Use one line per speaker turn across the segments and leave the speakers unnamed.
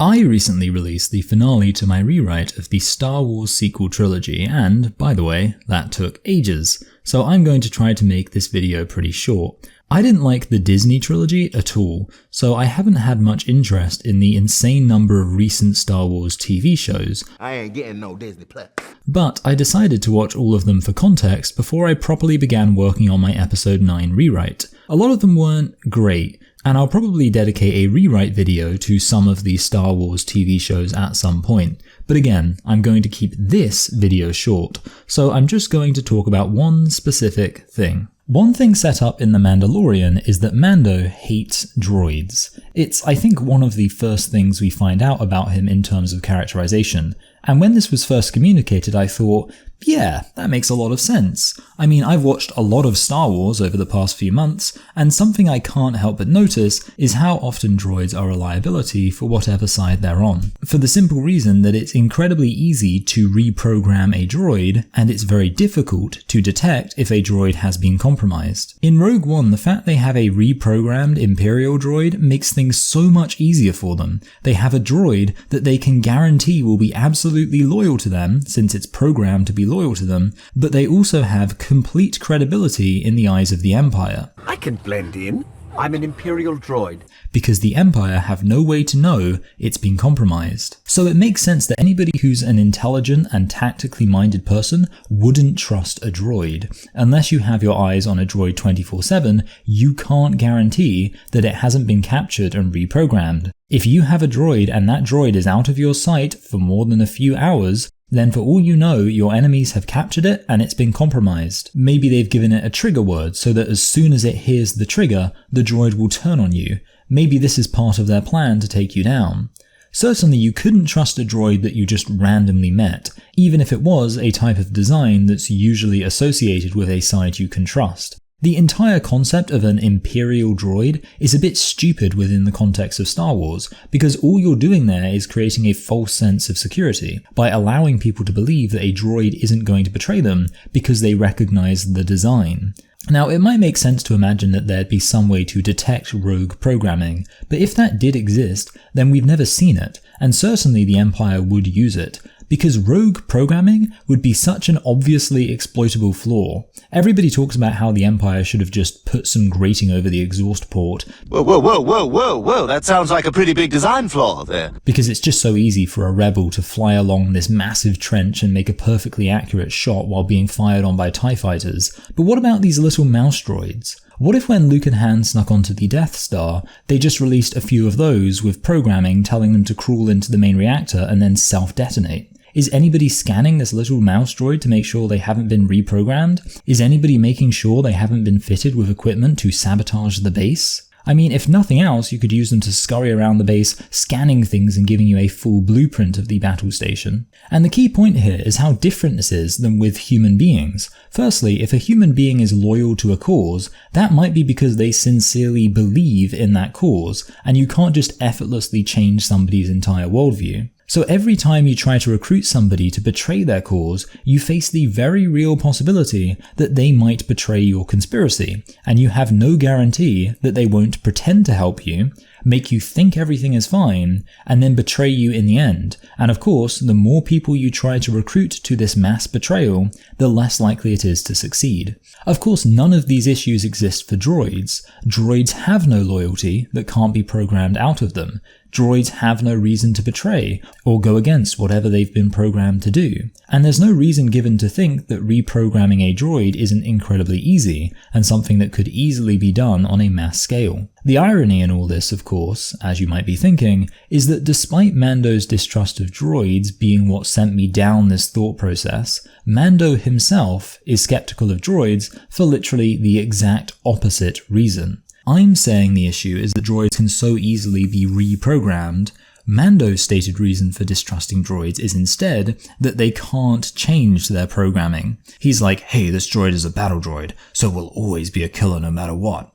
I recently released the finale to my rewrite of the Star Wars sequel trilogy, and, by the way, that took ages, so I'm going to try to make this video pretty short. I didn't like the Disney trilogy at all, so I haven't had much interest in the insane number of recent Star Wars TV shows.
I ain't getting no Disney Plus.
But I decided to watch all of them for context before I properly began working on my Episode 9 rewrite. A lot of them weren't great, and I'll probably dedicate a rewrite video to some of the Star Wars TV shows at some point. But again, I'm going to keep this video short, so I'm just going to talk about one specific thing. One thing set up in The Mandalorian is that Mando hates droids. It's, I think, one of the first things we find out about him in terms of characterization, and when this was first communicated I thought, yeah, that makes a lot of sense. I mean, I've watched a lot of Star Wars over the past few months, and something I can't help but notice is how often droids are a liability for whatever side they're on. For the simple reason that it's incredibly easy to reprogram a droid, and it's very difficult to detect if a droid has been compromised. In Rogue One, the fact they have a reprogrammed Imperial droid makes things so much easier for them. They have a droid that they can guarantee will be absolutely loyal to them, since it's programmed to be loyal to them, but they also have complete credibility in the eyes of the Empire.
I can blend in. I'm an Imperial droid.
Because the Empire have no way to know it's been compromised. So it makes sense that anybody who's an intelligent and tactically minded person wouldn't trust a droid. Unless you have your eyes on a droid 24/7, you can't guarantee that it hasn't been captured and reprogrammed. If you have a droid and that droid is out of your sight for more than a few hours, then for all you know, your enemies have captured it and it's been compromised. Maybe they've given it a trigger word so that as soon as it hears the trigger, the droid will turn on you. Maybe this is part of their plan to take you down. Certainly you couldn't trust a droid that you just randomly met, even if it was a type of design that's usually associated with a side you can trust. The entire concept of an Imperial droid is a bit stupid within the context of Star Wars, because all you're doing there is creating a false sense of security by allowing people to believe that a droid isn't going to betray them because they recognize the design. Now, it might make sense to imagine that there'd be some way to detect rogue programming, but if that did exist, then we've never seen it, and certainly the Empire would use it, because rogue programming would be such an obviously exploitable flaw. Everybody talks about how the Empire should have just put some grating over the exhaust port.
Whoa, that sounds like a pretty big design flaw there.
Because it's just so easy for a rebel to fly along this massive trench and make a perfectly accurate shot while being fired on by TIE fighters. But what about these little mouse droids? What if when Luke and Han snuck onto the Death Star, they just released a few of those with programming telling them to crawl into the main reactor and then self-detonate? Is anybody scanning this little mouse droid to make sure they haven't been reprogrammed? Is anybody making sure they haven't been fitted with equipment to sabotage the base? I mean, if nothing else, you could use them to scurry around the base, scanning things and giving you a full blueprint of the battle station. And the key point here is how different this is than with human beings. Firstly, if a human being is loyal to a cause, that might be because they sincerely believe in that cause, and you can't just effortlessly change somebody's entire worldview. So every time you try to recruit somebody to betray their cause, you face the very real possibility that they might betray your conspiracy, and you have no guarantee that they won't pretend to help you, make you think everything is fine, and then betray you in the end. And of course, the more people you try to recruit to this mass betrayal, the less likely it is to succeed. Of course, none of these issues exist for droids. Droids have no loyalty that can't be programmed out of them. Droids have no reason to betray, or go against whatever they've been programmed to do. And there's no reason given to think that reprogramming a droid isn't incredibly easy, and something that could easily be done on a mass scale. The irony in all this, of course, as you might be thinking, is that despite Mando's distrust of droids being what sent me down this thought process, Mando himself is skeptical of droids for literally the exact opposite reason. I'm saying the issue is that droids can so easily be reprogrammed. Mando's stated reason for distrusting droids is instead that they can't change their programming. He's like, hey, this droid is a battle droid, so will always be a killer no matter what.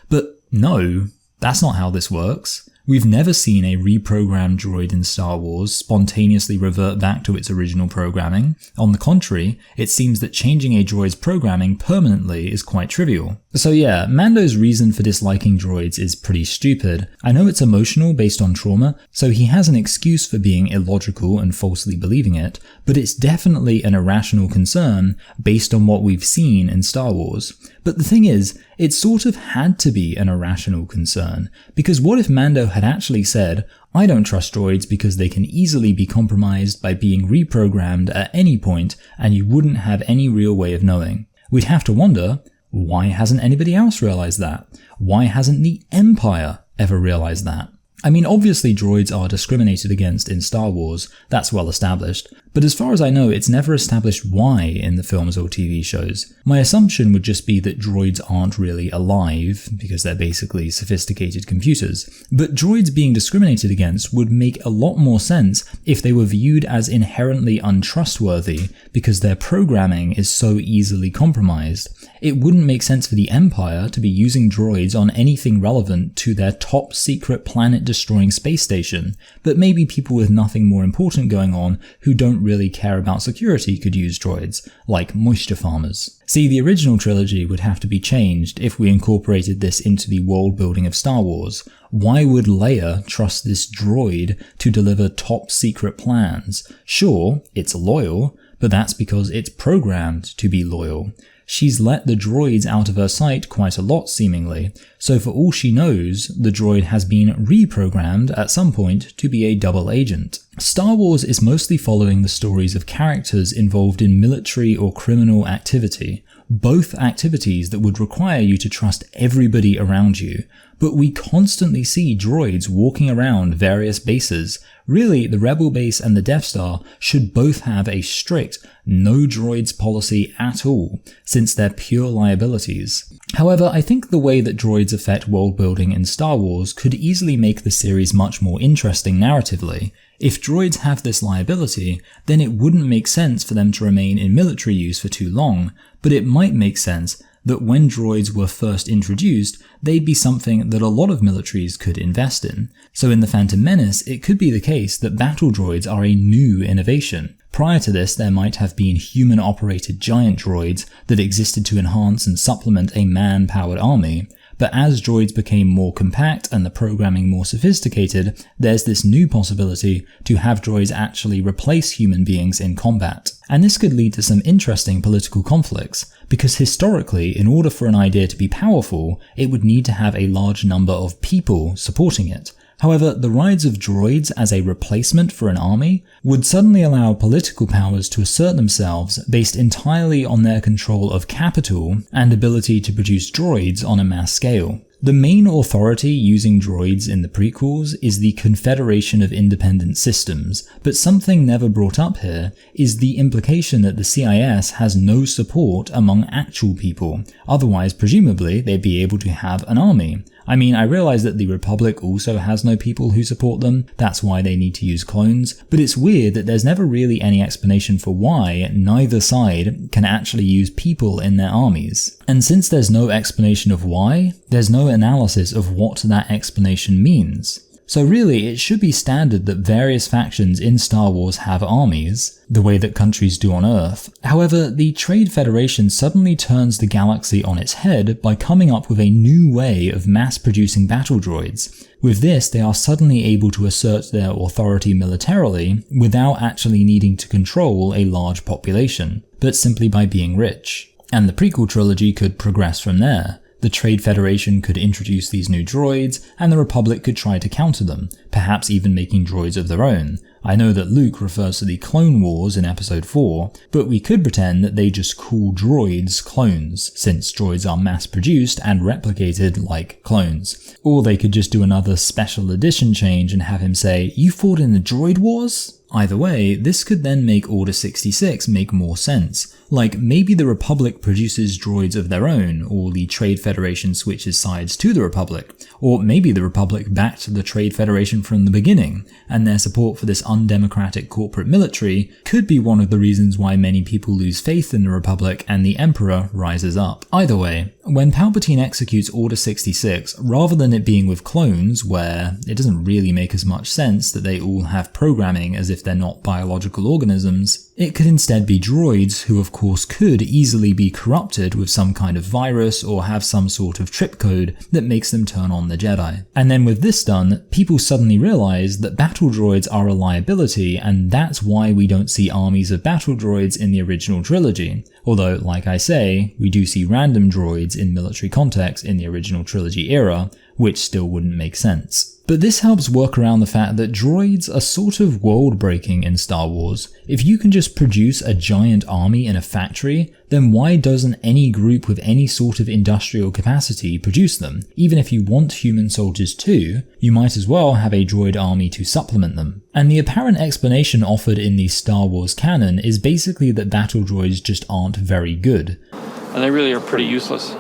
But no, that's not how this works. We've never seen a reprogrammed droid in Star Wars spontaneously revert back to its original programming. On the contrary, it seems that changing a droid's programming permanently is quite trivial. So yeah, Mando's reason for disliking droids is pretty stupid. I know it's emotional based on trauma, so he has an excuse for being illogical and falsely believing it, but it's definitely an irrational concern based on what we've seen in Star Wars. But the thing is, it sort of had to be an irrational concern, because what if Mando had actually said, I don't trust droids because they can easily be compromised by being reprogrammed at any point and you wouldn't have any real way of knowing? We'd have to wonder, why hasn't anybody else realized that? Why hasn't the Empire ever realized that? I mean, obviously droids are discriminated against in Star Wars, that's well established, but as far as I know, it's never established why in the films or TV shows. My assumption would just be that droids aren't really alive, because they're basically sophisticated computers. But droids being discriminated against would make a lot more sense if they were viewed as inherently untrustworthy, because their programming is so easily compromised. It wouldn't make sense for the Empire to be using droids on anything relevant to their top secret planet-destroying space station, but maybe people with nothing more important going on who don't really care about security could use droids, like moisture farmers. See, the original trilogy would have to be changed if we incorporated this into the world building of Star Wars. Why would Leia trust this droid to deliver top secret plans? Sure, it's loyal, but that's because it's programmed to be loyal. She's let the droids out of her sight quite a lot seemingly, so for all she knows, the droid has been reprogrammed at some point to be a double agent. Star Wars is mostly following the stories of characters involved in military or criminal activity, both activities that would require you to trust everybody around you, but we constantly see droids walking around various bases. Really, the Rebel base and the Death Star should both have a strict no droids policy at all, since they're pure liabilities. However, I think the way that droids affect world building in Star Wars could easily make the series much more interesting narratively. If droids have this liability, then it wouldn't make sense for them to remain in military use for too long, but it might make sense that when droids were first introduced, they'd be something that a lot of militaries could invest in. So in The Phantom Menace, it could be the case that battle droids are a new innovation. Prior to this, there might have been human-operated giant droids that existed to enhance and supplement a man-powered army, but as droids became more compact and the programming more sophisticated, there's this new possibility to have droids actually replace human beings in combat. And this could lead to some interesting political conflicts, because historically, in order for an idea to be powerful, it would need to have a large number of people supporting it. However, the rise of droids as a replacement for an army would suddenly allow political powers to assert themselves based entirely on their control of capital and ability to produce droids on a mass scale. The main authority using droids in the prequels is the Confederation of Independent Systems, but something never brought up here is the implication that the CIS has no support among actual people, otherwise presumably they'd be able to have an army. I mean, I realize that the Republic also has no people who support them, that's why they need to use clones, but it's weird that there's never really any explanation for why neither side can actually use people in their armies. And since there's no explanation of why, there's no analysis of what that explanation means. So really, it should be standard that various factions in Star Wars have armies, the way that countries do on Earth. However, the Trade Federation suddenly turns the galaxy on its head by coming up with a new way of mass-producing battle droids. With this, they are suddenly able to assert their authority militarily without actually needing to control a large population, but simply by being rich. And the prequel trilogy could progress from there. The Trade Federation could introduce these new droids, and the Republic could try to counter them, perhaps even making droids of their own. I know that Luke refers to the Clone Wars in Episode 4, but we could pretend that they just call droids clones, since droids are mass-produced and replicated like clones. Or they could just do another special edition change and have him say, "You fought in the Droid Wars?" Either way, this could then make Order 66 make more sense. Like, maybe the Republic produces droids of their own, or the Trade Federation switches sides to the Republic, or maybe the Republic backed the Trade Federation from the beginning, and their support for this undemocratic corporate military could be one of the reasons why many people lose faith in the Republic and the Emperor rises up. Either way, When Palpatine executes Order 66, rather than it being with clones, where it doesn't really make as much sense that they all have programming as if they're not biological organisms, it could instead be droids who of course could easily be corrupted with some kind of virus or have some sort of trip code that makes them turn on the Jedi. And then with this done, people suddenly realize that battle droids are a liability, and that's why we don't see armies of battle droids in the original trilogy. Although, like I say, we do see random droids in military context in the original trilogy era, which still wouldn't make sense. But this helps work around the fact that droids are sort of world-breaking in Star Wars. If you can just produce a giant army in a factory, then why doesn't any group with any sort of industrial capacity produce them? Even if you want human soldiers too, you might as well have a droid army to supplement them. And the apparent explanation offered in the Star Wars canon is basically that battle droids just aren't very good.
And they really are pretty useless.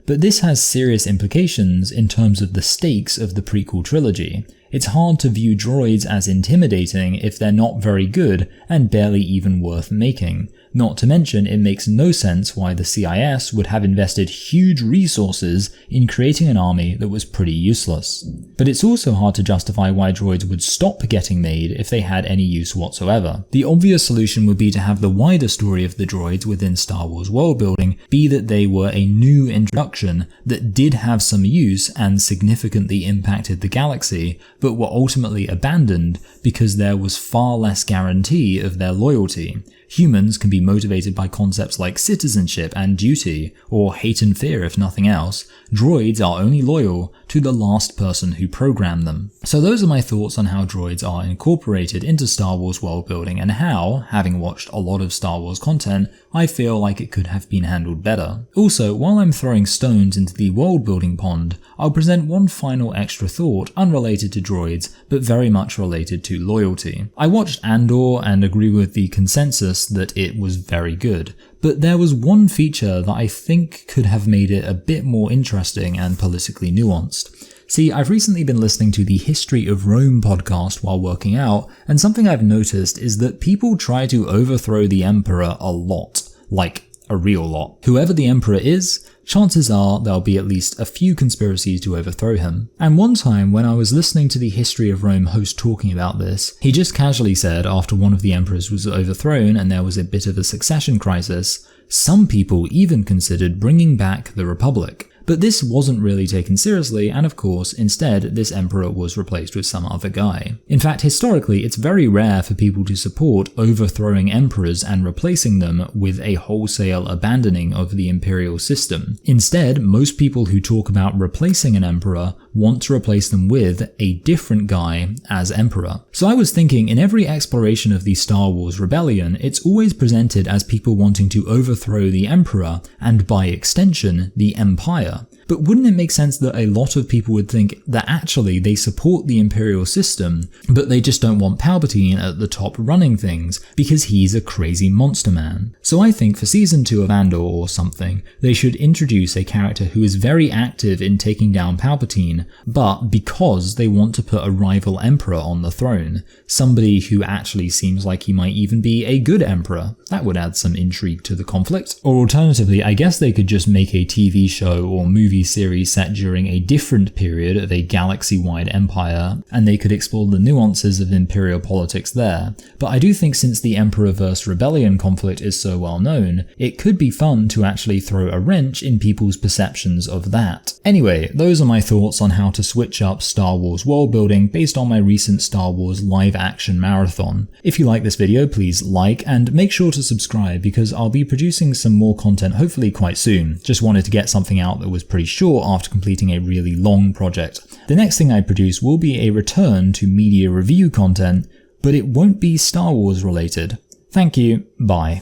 But this has serious implications in terms of the stakes of the prequel trilogy. It's hard to view droids as intimidating if they're not very good and barely even worth making. Not to mention, it makes no sense why the CIS would have invested huge resources in creating an army that was pretty useless. But it's also hard to justify why droids would stop getting made if they had any use whatsoever. The obvious solution would be to have the wider story of the droids within Star Wars worldbuilding be that they were a new introduction that did have some use and significantly impacted the galaxy, but were ultimately abandoned because there was far less guarantee of their loyalty. Humans can be motivated by concepts like citizenship and duty, or hate and fear if nothing else. Droids are only loyal to the last person who programmed them. So those are my thoughts on how droids are incorporated into Star Wars worldbuilding and how, having watched a lot of Star Wars content, I feel like it could have been handled better. Also, while I'm throwing stones into the worldbuilding pond, I'll present one final extra thought unrelated to droids, but very much related to loyalty. I watched Andor and agree with the consensus that it was very good, but there was one feature that I think could have made it a bit more interesting and politically nuanced. See, I've recently been listening to the History of Rome podcast while working out, and something I've noticed is that people try to overthrow the Emperor a lot. Like, a real lot. Whoever the Emperor is, chances are there'll be at least a few conspiracies to overthrow him. And one time when I was listening to the History of Rome host talking about this, he just casually said after one of the emperors was overthrown and there was a bit of a succession crisis, some people even considered bringing back the Republic. But this wasn't really taken seriously, and of course, instead, this emperor was replaced with some other guy. In fact, historically, it's very rare for people to support overthrowing emperors and replacing them with a wholesale abandoning of the imperial system. Instead, most people who talk about replacing an emperor want to replace them with a different guy as emperor. So I was thinking, in every exploration of the Star Wars rebellion, it's always presented as people wanting to overthrow the emperor, and by extension, the empire. But wouldn't it make sense that a lot of people would think that actually they support the imperial system, but they just don't want Palpatine at the top running things because he's a crazy monster man? So I think for season 2 of Andor or something, they should introduce a character who is very active in taking down Palpatine, but because they want to put a rival emperor on the throne, somebody who actually seems like he might even be a good emperor. That would add some intrigue to the conflict. Or alternatively, I guess they could just make a TV show or movie series set during a different period of a galaxy-wide empire, and they could explore the nuances of imperial politics there. But I do think since the Emperor vs. Rebellion conflict is so well known, it could be fun to actually throw a wrench in people's perceptions of that. Anyway, those are my thoughts on how to switch up Star Wars world building based on my recent Star Wars live action marathon. If you like this video, please like and make sure to subscribe because I'll be producing some more content hopefully quite soon. Just wanted to get something out that was pretty short after completing a really long project. The next thing I produce will be a return to media review content, but it won't be Star Wars related. Thank you, bye.